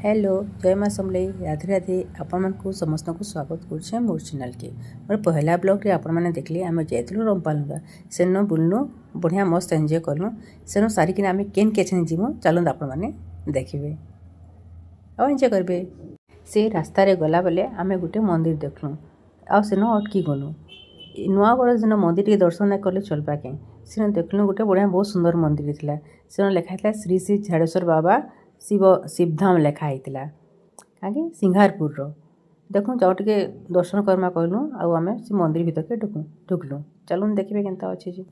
Hello जय माँ समलेई राधे राधे आपण को समस्त को स्वागत कर मोर चैनल के मोर पहला ब्लॉग रे आपण मैंने देखले आम जाइलु रंपालुंगा सेन बुलनु बढ़िया मस्त एंजॉय कलु सेन सारिकिना आम केन केछन जीमु चलु आपण मैंने देखिए और एंजॉय करबे। से रास्ता रे गला बेले आम गोटे मंदिर देखलु आ सेन अटकी गलु नुआ घर दिन मंदिर के दर्शन नहीं कले चलवा के सेन देखलु गोटे बढ़िया बहुत सुंदर मंदिर थिला सेन लिखा था श्री श्री झाड़ेश्वर बाबा शिवधाम लिखाई कहीं सिंगारपुर देखूँ जाओ टे दर्शन करमा कहलु आम से मंदिर भीतर के ढुकलु चलुन देखिए केनता अच्छे जी।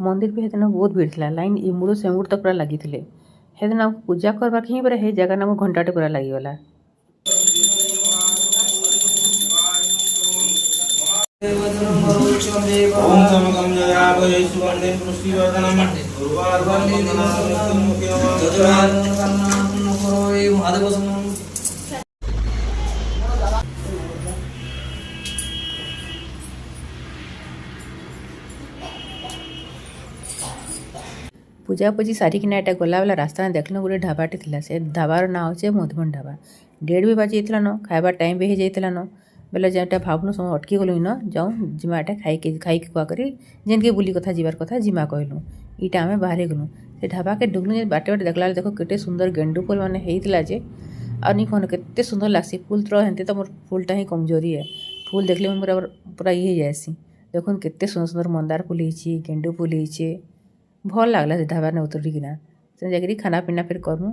मंदिर भी हेदिन बहुत भीड़ था लाइन इमुड़ से मुड़ तक पूरा लगी थे हेदिन पूजा करवा ही पूरा हे जगह ना घंटाटे पूरा लगिगला। पूजा पूजी सारिकिना एटा गला वाला रास्ता देखल गोटे ढाबाटे थिला से ढाबार ना होचे मधुबन ढाबा 1:30 भी बाजी जाइଥିଲା न खाइबा टाइम भी हो जाइଥିଲା न बेले जेटा भावनु सब अटकी गलु न जाऊँ जिमा एटा खाई खुआ करी जेनके बुली कथा जीवार कथा जिमा कहलु इटा आम बाहर गलु से ढाबा के ढुकलु बाटे बाटे देखला देखो केटे सुंदर गेंडू फूल मैंने होता जे आ नहीं कहन केते सुंदर लागसी फूल तो हेंते तो मोर फूलटा ही कमजोरी है फूल देखले मैं पूरा पूरा ये जाएसी देखुन केते सुंदर सुंदर मंदार फूल होइछि गेंडू फूल होइछि भल लागला से ढाबा ने उतरिकिना से जाकरी खाना पीना फिर करमु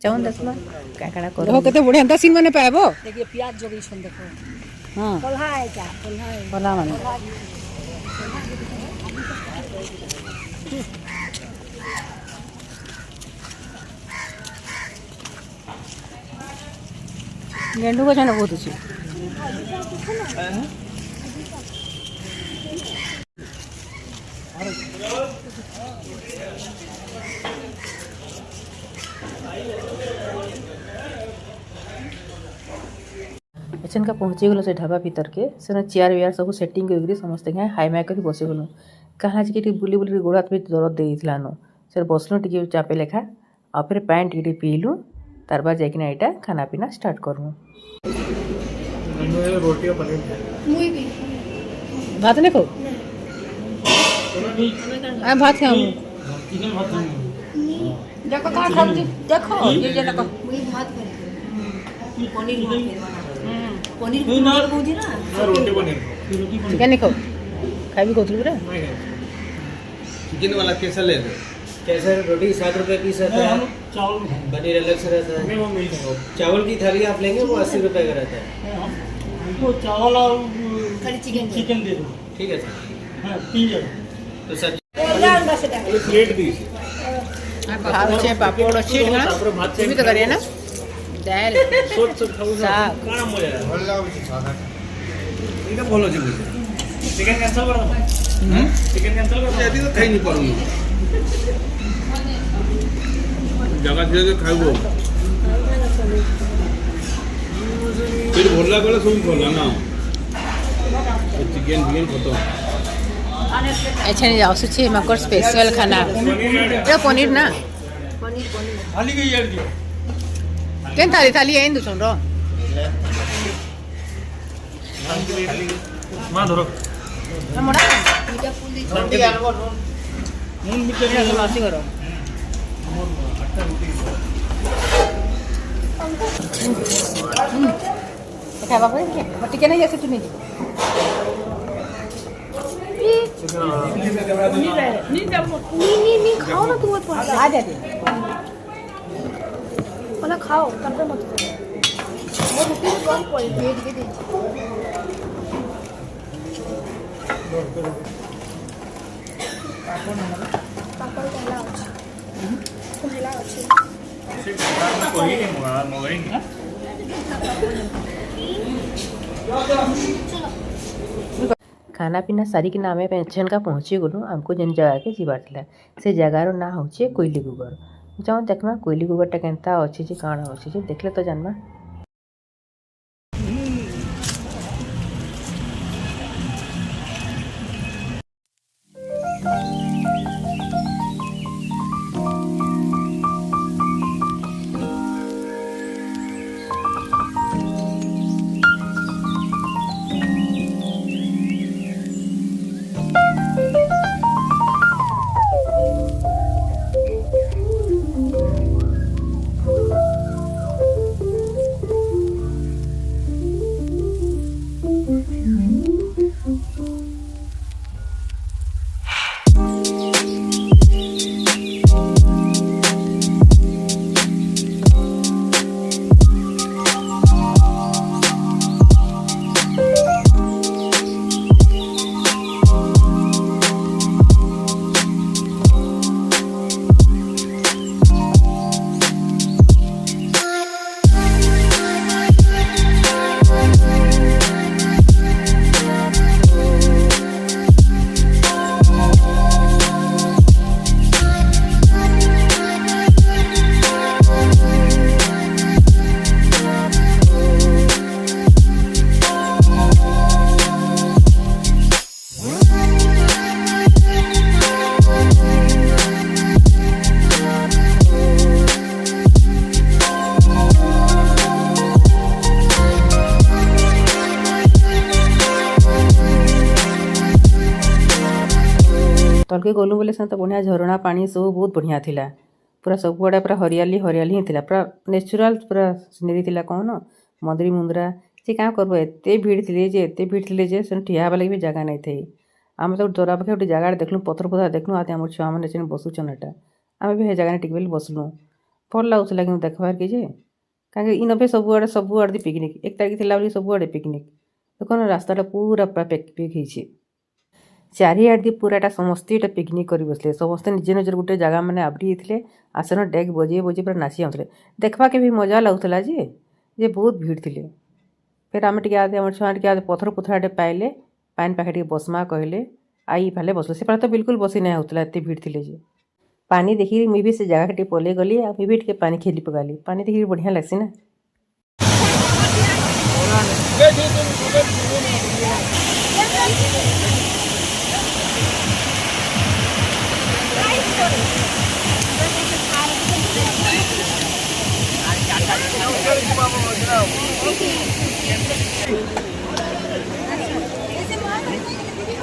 चाउन देखला का काना कर देखो केते बढ़िया अंता सीन माने पाएबो देखिए प्याज जोगी छन देखो हां कोल्हा है क्या कोल्हा माने गेंडू को जाने बहुत अछि एचन का पहुँची गलो से ढाबा भीतर के से चेयर वेयर सब सेटिंग कर समस्त हाई माई कर बसी गलु कहाँ जी बुली बुली गोड़ हाथ भी दरद देला न से बसलु टी चापे लेखा आ फिर पानी टी पीलु तार बाद जाकिना यहाँ खाना पीना स्टार्ट करूँ। भात नहीं खाऊ भात खाऊ देखो कहाँ खाऊ देखो ये जे देखो भात पनीर पनीर बोझी ना रोटी पनीर चिकन नहीं खाओ खाई भी पूरा चिकन वाला कैसा ले कैसा रोटी 7 रुपए पीस रहता है चावल पनीर अलग से रहता है चावल की थाली आप लेंगे वो 80 रुपए का रहता है वो चावल और खाली चिकन दे दो ठीक है सर हां 3 जगह तो सर प्लेट दीजिए भात छे पापड़ अच्छे ना भी तो करिए ना दाल सोच खाऊ साग काना मजा भल लागो सादा इनका बोलो जी मुझे चिकन कैंसिल कर दो चिकन कैंसिल कर यदि तो खाई नहीं पाऊंगी जगह धीरे खाइबो फिर भोला बेला सब भोला ना चिकन बिकन खतो अच्छा नहीं जाओ सुचे मकर स्पेशल खाना ये पनीर ना पनीर खाली गई यार जी केन थाली थाली है इंदु सुन रो मां धरो मोड़ा मीठा फूल दी छोटी आलू नून मीठा मासी करो खावा टिके नहीं जैसे चुनी नहीं खाओ ना तुम आ जा दे वाला खाओ तब मत वो रुपये कम पड़ी दे दे पापड़ केला ଅଛି केला ଅଛି खाना पीना सारिकिना आम पेंशन का पहुँची गलु आमको जेन जगह के जीवार थिला से जगार ना होचे कोइलीगुगर जाओ देखमा कोइलीगुगरटा केनता अच्छे जे काଣା अच्छे जे देखले तो जानमा। तलके गलु बोले तो बढ़िया झरणा पानी सब बहुत बढ़िया थिला पूरा सब आड़े पूरा हरियाली हरियाली ही थिला पूरा नेचुराल पूरा सिनेरी थिला कौन मंदिर मुंद्रा से क्या करबो एते भीड़ थिले जे से ठिया हवा लगे भी जगह नहीं थी आम तो द्वारा पाखे गोटे जगह देखलु पथर पथर देखलु आते आम छुआ मैंने बसुचन एटा आम भी जगह टिक बसलु भल लगुला कि देखबार कि कहीं इन सब आड़े पिकनिक 1 तारिख थिला बोली सब आड़े पिकनिक देखो रास्ताटा पूरा पूरा पेक होइछे चारिआड़ पूराटा समस्ते एटा पिकनिक कर बसले समस्ते निजे निजर गोटे जगह मैंने आवरी होते आसन डेक बजे बजे पूरा नाची आउते देखा के भी मजा लगुला जे बहुत भीड़ थिले फिर आम टे आम छुआ टे पथर पुथराटे पाइले पानी पाखे टे बसमा कहले आई फाले बसलो से तो बिल्कुल बसी नहीं होता एत भीड़ थिले जे पानी देखी मुझे भी से जगह टे पले गली आ मुझे भी टे पानी खेली पकाली पानी देखी बढ़िया लगसी ना।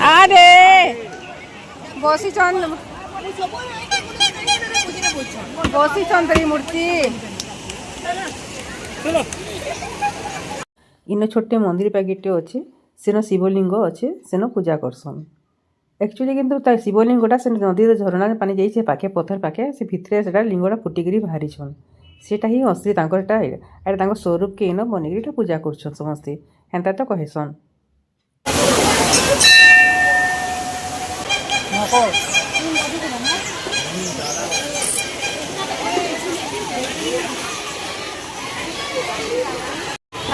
আরে বসি চন্দ্রী মূর্তি इन छोटे मंदिर पैकेटे अच्छे सेन शिवलिंग अच्छे सेन पूजा करसन एक्चुअली किंतु शिवलिंगटा से नदी झरणा पानी जाइए पाखे पथर पाखे से भितर से लिंगटा फुटिकी बाहरी छन सेटा ही असली एटा स्वरूप के इन बनिकी पूजा कर समस्ते हेन्ता तो कहसन।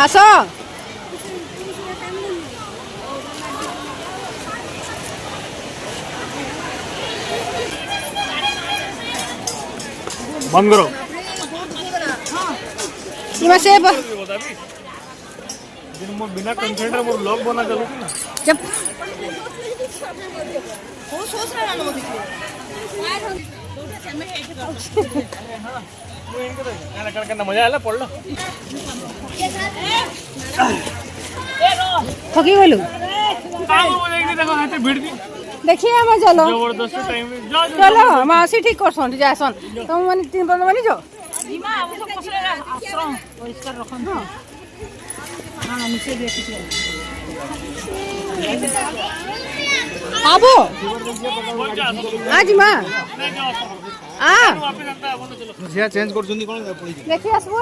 আস बंद करो इमा से बिना कंसेंट मोर लॉग बना चलो ना जब मजा आला पड़लो थकी गलु भीड़ की देखिए हम चलो जबरदस्त टाइम चलो मासी ठीक करसन जासन तुम माने 3 बंद मानी जो आबो आज माँ आ ଝିଆ ଚେଞ୍ଜ କରୁଛନ୍ତି କ'ଣ ପଡ଼ିଛି देखी आसबो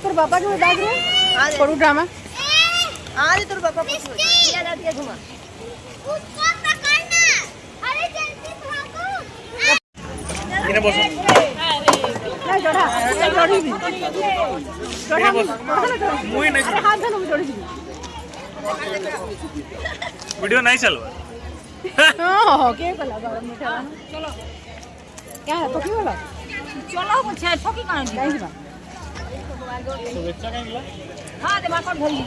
तोर बापा के बैग रे पड़ू ड्रामा अरे तोर पापा कुछ या ना दिया घुमा उसको पकड़ना अरे जल्दी भागो କିନେ ବସ नहीं जोड़ा जोड़ी भी जोड़ा ମୁଇଁ ନାଇଁ हाथ धनो जोड़ी भी वीडियो नहीं चलवा हां के कला गरम मीठा चलो क्या है तो की वाला चलो कुछ है ठोकी कान दी नहीं बा शुभेच्छा काय गेला हां दे माकड़ धरी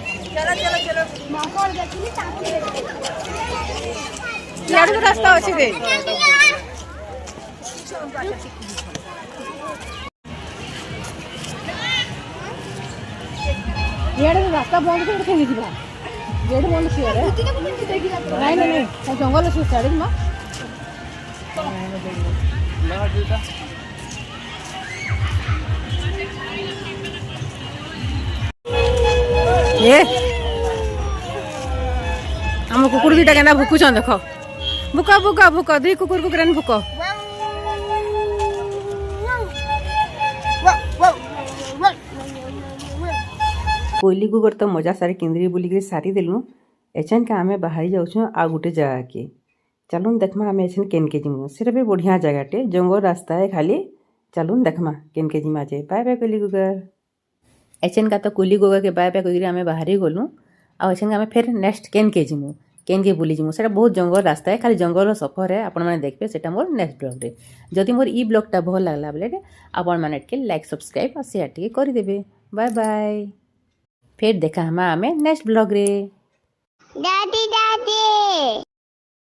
चलो माकड़ देखली ताकि यार तो रास्ता अछि दे यार तो रास्ता बंद कर के नहीं दिबा गेट बंद किया रे नहीं जंगल से साइड में ये हम कुकुर दुटा केना भुकुछन देख भुका भुका भुक दुई कुकुर कुकुरन भुक कोइली कुकुर तो मजा सारे केन्द्री बुलिक सारी देलु एछन के आमे बाहरी जाऊँ आ गोटे जगह के चलून देखमा आमे एछन केन के जिमु सेटा भी बढ़िया जगहटे जंगल रास्ता है खाली चलून देखमा केन के जिमा जे बाय बाय कोइली कुकुर एछन का तो कोइली कुकुर के बाय बाय कइरी आमे बाहरी गलु आ एछन के आमे फिर नेक्स्ट केन के जिमु केन के बुली जिमु सेटा बहुत जंगल रास्ता है खाली जंगल सफर है आपण माने देखबे सेटा मोर नेक्स्ट ब्लॉग रे जदि मोर ई ब्लॉग टा भल लागला बेले आपण माने के लाइक सब्सक्राइब और शेयर टी करि देबे बाय बाय फिर देखा हमें नेक्स्ट ब्लॉग रे दादी दादी